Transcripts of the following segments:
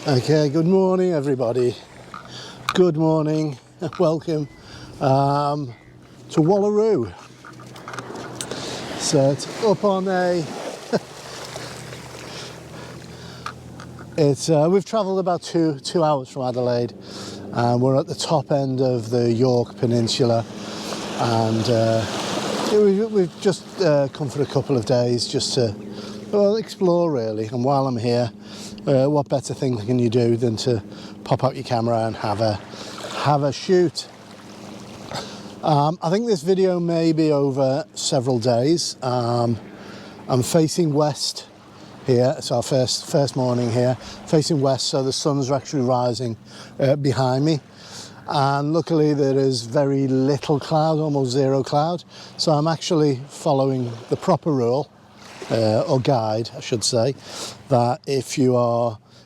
Okay, good morning everybody. Good morning, welcome to Wallaroo. So it's up on a, we've travelled about two hours from Adelaide, and we're at the top end of the York Peninsula, and we've just come for a couple of days just to, well, explore really. And while I'm here, what better thing can you do than to pop out your camera and have a shoot. I think this video may be over several days. I'm facing west here. It's our first morning here, facing west, so the sun's actually rising behind me, and luckily there is very little cloud, almost zero cloud, so I'm actually following the proper rule, or guide I should say, that if you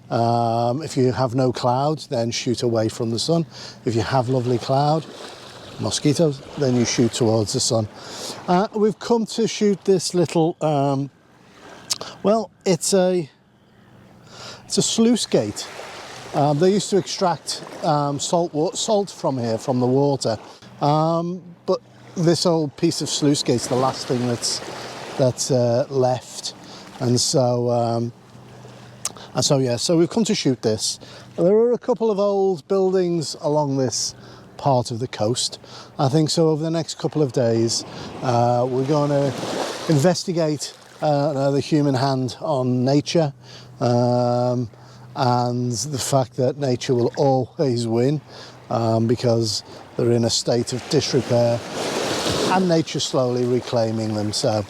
have no cloud, then shoot away from the sun. If you have lovely cloud, mosquitoes, then you shoot towards the sun. We've come to shoot this little, well, it's a sluice gate. They used to extract salt from here, from the water, but this old piece of sluice gate's the last thing that's left, and so yeah, so we've come to shoot this. There are a couple of old buildings along this part of the coast. I think so over the next couple of days we're going to investigate the human hand on nature, and the fact that nature will always win, because they're in a state of disrepair and nature slowly reclaiming them. So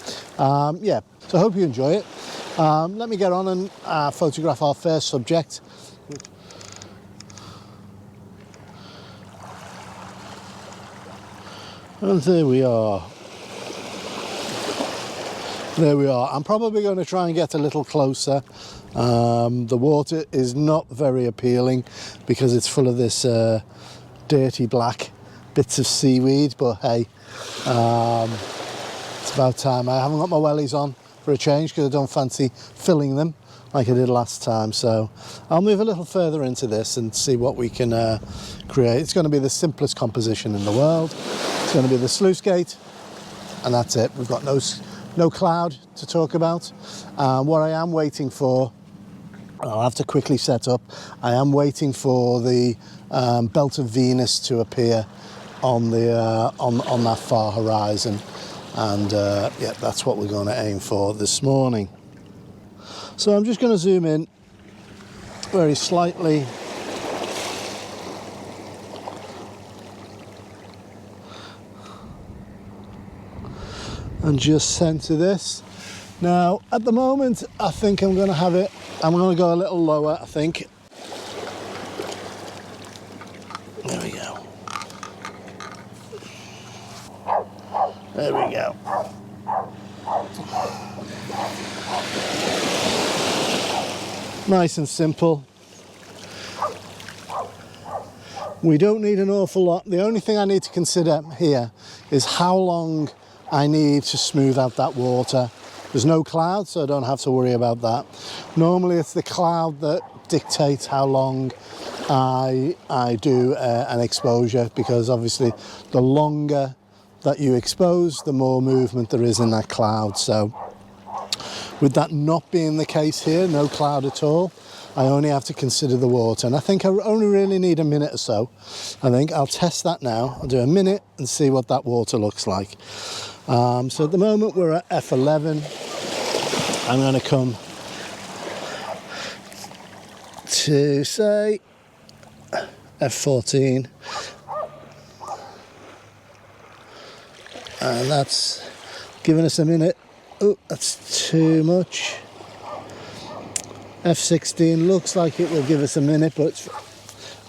yeah, so I hope you enjoy it. Let me get on and photograph our first subject. And there we are. There we are. I'm probably going to try and get a little closer. The water is not very appealing because it's full of this dirty black bits of seaweed, but hey, it's about time. I haven't got my wellies on for a change because I don't fancy filling them like I did last time, so I'll move a little further into this and see what we can create. It's going to be the simplest composition in the world. It's going to be the sluice gate, and that's it. We've got no cloud to talk about. What I am waiting for, I'll have to quickly set up, I am waiting for the belt of Venus to appear on the on that far horizon, and yeah, that's what we're going to aim for this morning. So I'm just going to zoom in very slightly. And just center this. Now, at the moment, I think I'm going to have it, I'm going to go a little lower, I think. There we go. There we go. Nice and simple. We don't need an awful lot. The only thing I need to consider here is how long I need to smooth out that water. There's no cloud, so I don't have to worry about that. Normally it's the cloud that dictates how long I do an exposure, because obviously the longer that you expose, the more movement there is in that cloud. So with that not being the case here, no cloud at all, I only have to consider the water, and I think I only really need a minute or so. I think I'll test that now. I'll do a minute and see what that water looks like. So at the moment we're at F11. I'm going to come to, say, F14, and that's giving us a minute. Oh, that's too much. F16 looks like it will give us a minute, but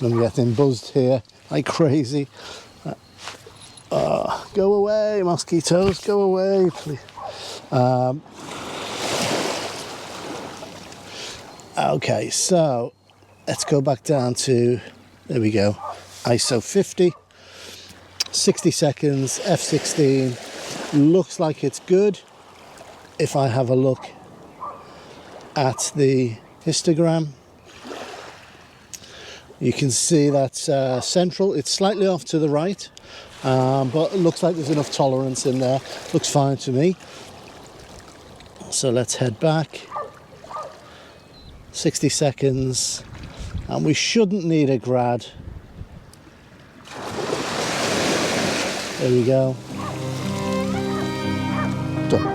I'm getting buzzed here like crazy. Go away, mosquitoes, go away, please. Okay, so let's go back down to, there we go, ISO 50, 60 seconds, f16. Looks like it's good. If I have a look at the histogram, you can see that's central. It's slightly off to the right, but it looks like there's enough tolerance in there. Looks fine to me. So let's head back. 60 seconds, and we shouldn't need a grad. There we go. Done.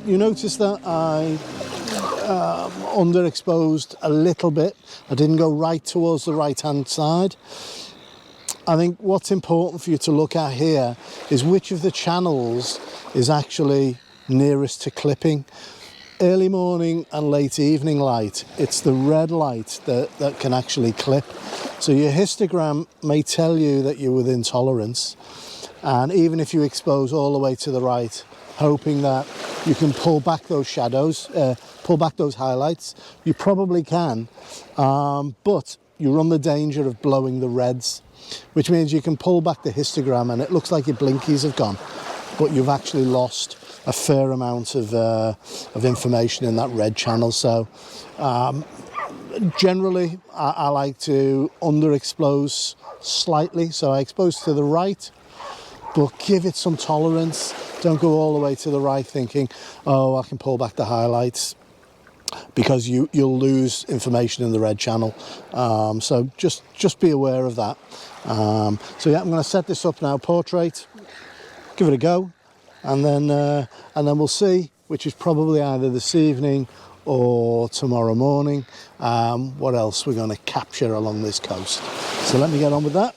You notice that I underexposed a little bit. I didn't go right towards the right hand side. I think what's important for you to look at here is which of the channels is actually nearest to clipping. Early morning and late evening light, it's the red light that can actually clip. So your histogram may tell you that you're within tolerance, and even if you expose all the way to the right, hoping that you can pull back those shadows, pull back those highlights, you probably can, but you run the danger of blowing the reds, which means you can pull back the histogram and it looks like your blinkies have gone, but you've actually lost a fair amount of information in that red channel. So generally I like to underexpose slightly, so I expose to the right, but give it some tolerance. Don't go all the way to the right thinking, oh, I can pull back the highlights, because you'll lose information in the red channel. So just be aware of that. So yeah, I'm going to set this up now, portrait, give it a go, and then we'll see, which is probably either this evening or tomorrow morning, what else we're going to capture along this coast. So let me get on with that.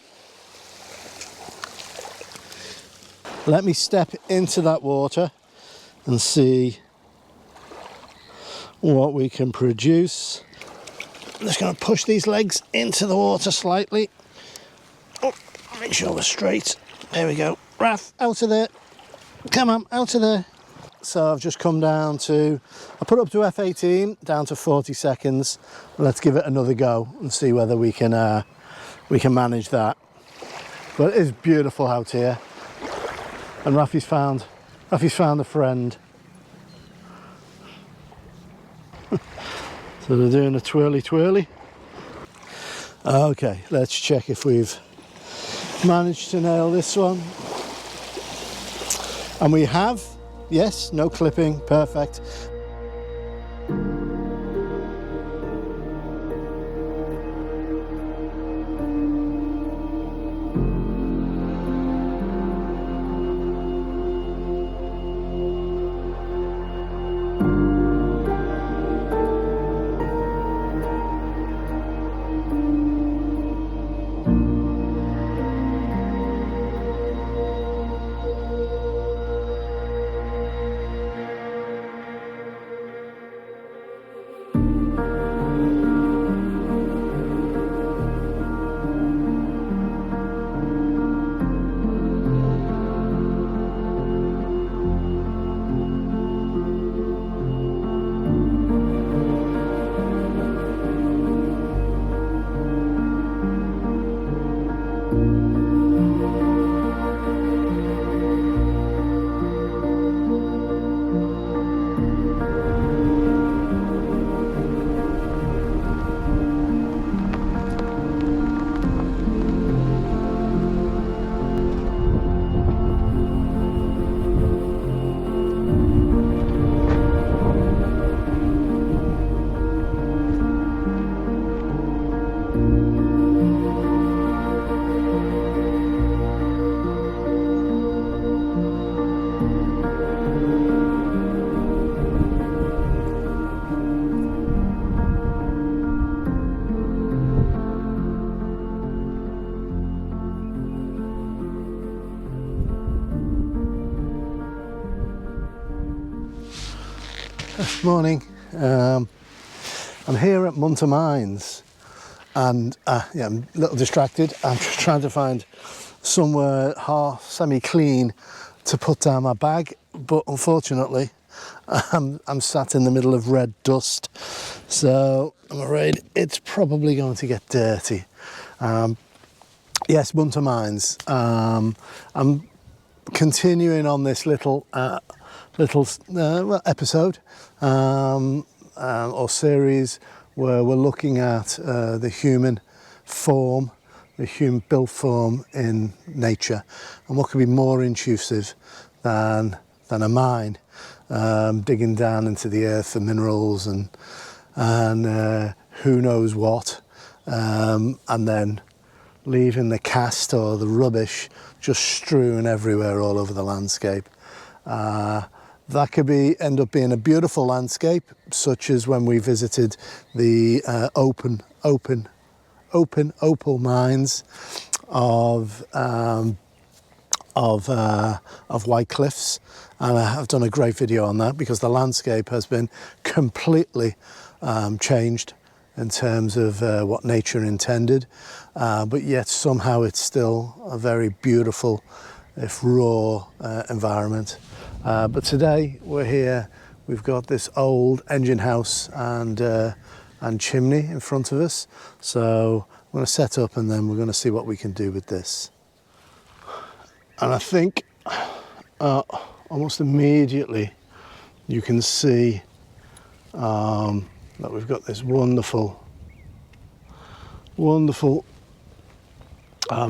Let me step into that water and see what we can produce. I'm just going to push these legs into the water slightly. Oh, make sure we're straight. There we go. Raff, out of there. Come on, out of there. So I've just come down to, I put up to F18, down to 40 seconds. Let's give it another go and see whether we can manage that. But it is beautiful out here. And Raffy's found a friend. So they're doing a twirly twirly. Okay, let's check if we've managed to nail this one. And we have, yes, no clipping, perfect. Morning. I'm here at Moonta Mines, and yeah, I'm a little distracted. I'm just trying to find somewhere half semi-clean to put down my bag, but unfortunately I'm sat in the middle of red dust, so I'm afraid it's probably going to get dirty. Yes, Moonta Mines. I'm continuing on this little episode or series where we're looking at the human form, the human built form in nature, and what could be more intrusive than a mine, digging down into the earth for minerals and who knows what, and then leaving the cast or the rubbish just strewn everywhere all over the landscape. That could end up being a beautiful landscape, such as when we visited the open opal mines of White Cliffs, and I have done a great video on that because the landscape has been completely changed in terms of what nature intended, but yet somehow it's still a very beautiful, if raw, environment. But today we're here, we've got this old engine house and chimney in front of us, so I'm going to set up and then we're going to see what we can do with this. And I think almost immediately you can see that we've got this wonderful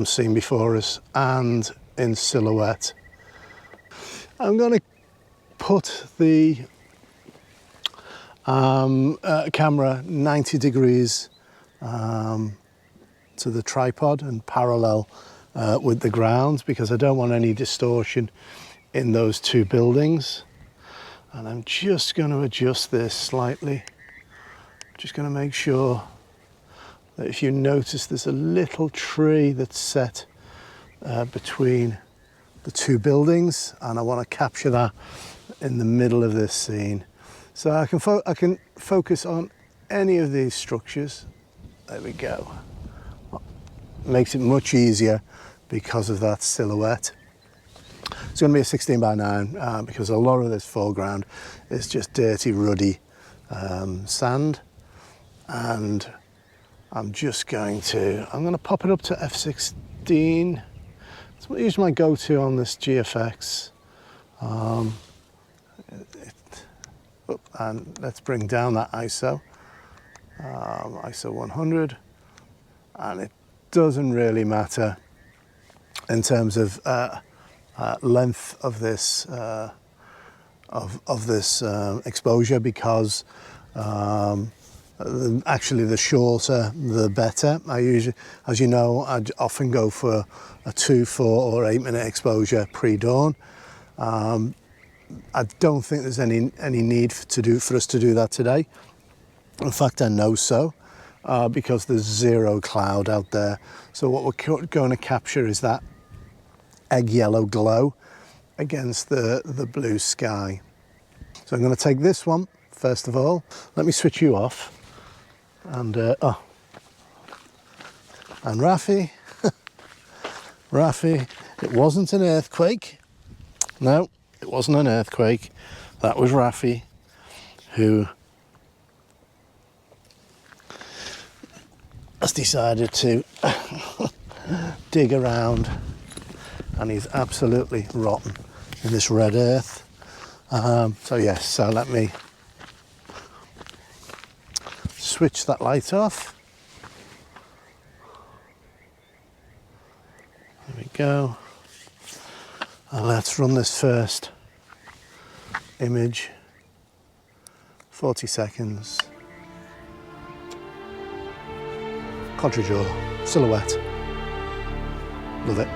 scene before us and in silhouette. I'm going to put the camera 90 degrees to the tripod and parallel with the ground because I don't want any distortion in those two buildings. And I'm just going to adjust this slightly. Just going to make sure that if you notice there's a little tree that's set between the two buildings, and I want to capture that in the middle of this scene. So I can focus on any of these structures. There we go. Makes it much easier because of that silhouette. It's going to be a 16 by 9 because a lot of this foreground is just dirty, ruddy sand. And I'm going to pop it up to f16. It's usually my go-to on this GFX. And let's bring down that ISO, ISO 100. And it doesn't really matter in terms of length of this exposure because actually the shorter the better. I usually, as you know, I'd often go for a 2, 4 or 8 minute exposure pre-dawn. I don't think there's any need for us to do that today. In fact, I know so because there's zero cloud out there. So what we're going to capture is that egg yellow glow against the blue sky. So I'm going to take this one first of all. Let me switch you off. And Raffy, Raffy, it wasn't an earthquake. No, it wasn't an earthquake. That was Raffy, who has decided to dig around, and he's absolutely rotten in this red earth. So yes, so let me switch that light off. There we go. And let's run this first image. 40 seconds. Contre-jaw, silhouette. Love it.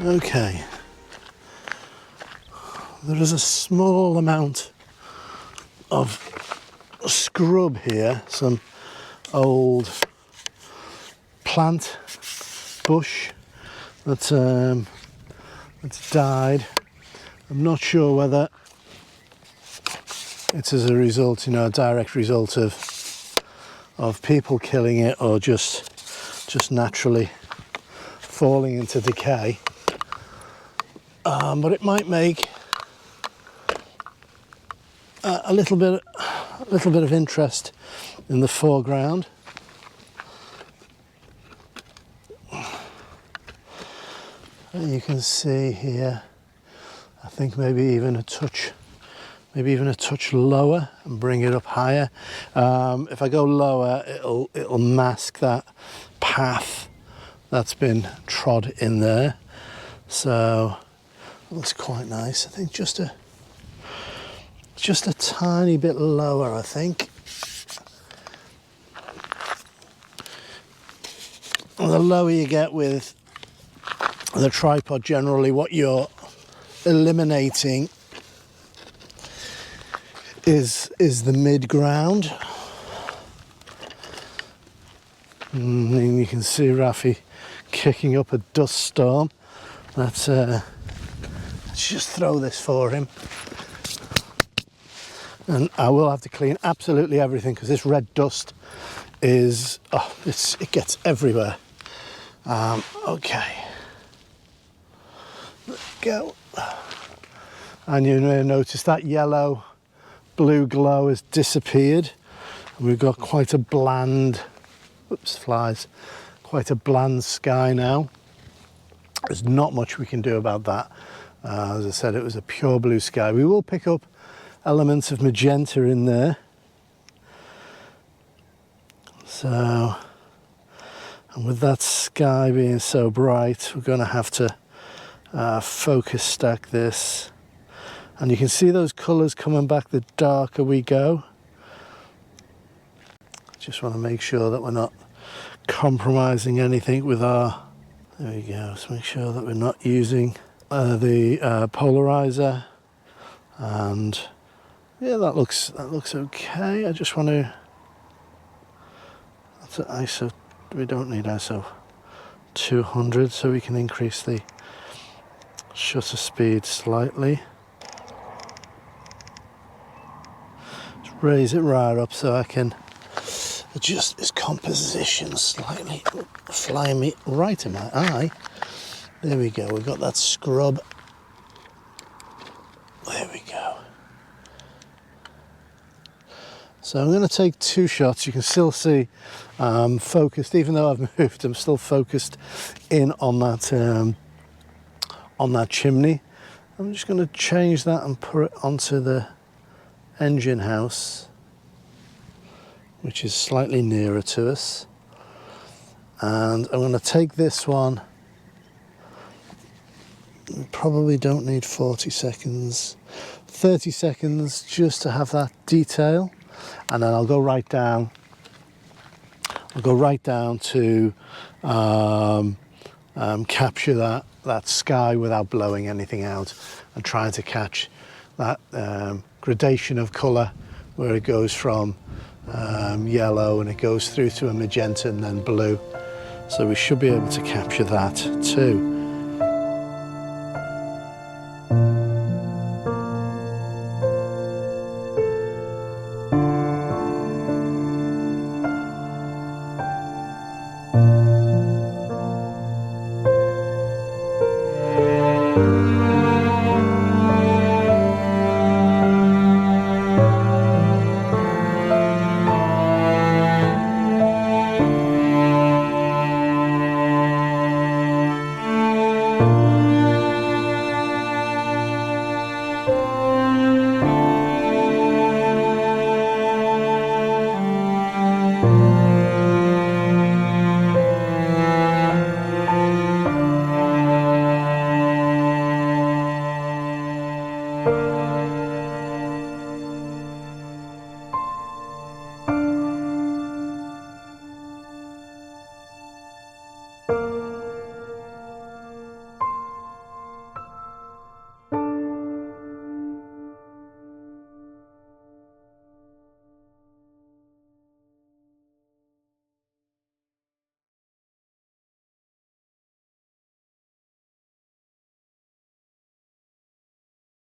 Okay. There is a small amount of scrub here, some old plant bush that's died. I'm not sure whether it's as a result, you know, a direct result of people killing it, or just naturally falling into decay. But it might make a little bit of interest in the foreground. And you can see here, I think maybe even a touch lower, and bring it up higher. If I go lower, it'll mask that path that's been trod in there. So it looks quite nice. I think just a tiny bit lower, I think. And the lower you get with the tripod, generally what you're eliminating is the mid-ground. And you can see Raffy kicking up a dust storm. Let's just throw this for him. And I will have to clean absolutely everything, because this red dust is, it gets everywhere. Okay. Let's go. And you may notice that yellow blue glow has disappeared. We've got quite a bland, quite a bland sky now. There's not much we can do about that. As I said, it was a pure blue sky. We will pick up elements of magenta in there. So, and with that sky being so bright, we're going to have to focus stack this. And you can see those colours coming back the darker we go. Just want to make sure that we're not compromising anything with our, there we go, let's make sure that we're not using the polarizer. And yeah, that looks okay. I just want to, that's an ISO, we don't need ISO 200, so we can increase the shutter speed slightly. Just raise it right up so I can adjust this composition slightly. Flying me right in my eye. There we go, we've got that scrub. There we go. So I'm going to take 2 shots. You can still see focused, even though I've moved, I'm still focused in on that chimney. I'm just going to change that and put it onto the engine house, which is slightly nearer to us. And I'm going to take this one. We probably don't need 40 seconds, 30 seconds just to have that detail. And then I'll go right down. I'll go right down to capture that sky without blowing anything out, and trying to catch that gradation of colour where it goes from yellow and it goes through to a magenta and then blue. So we should be able to capture that too.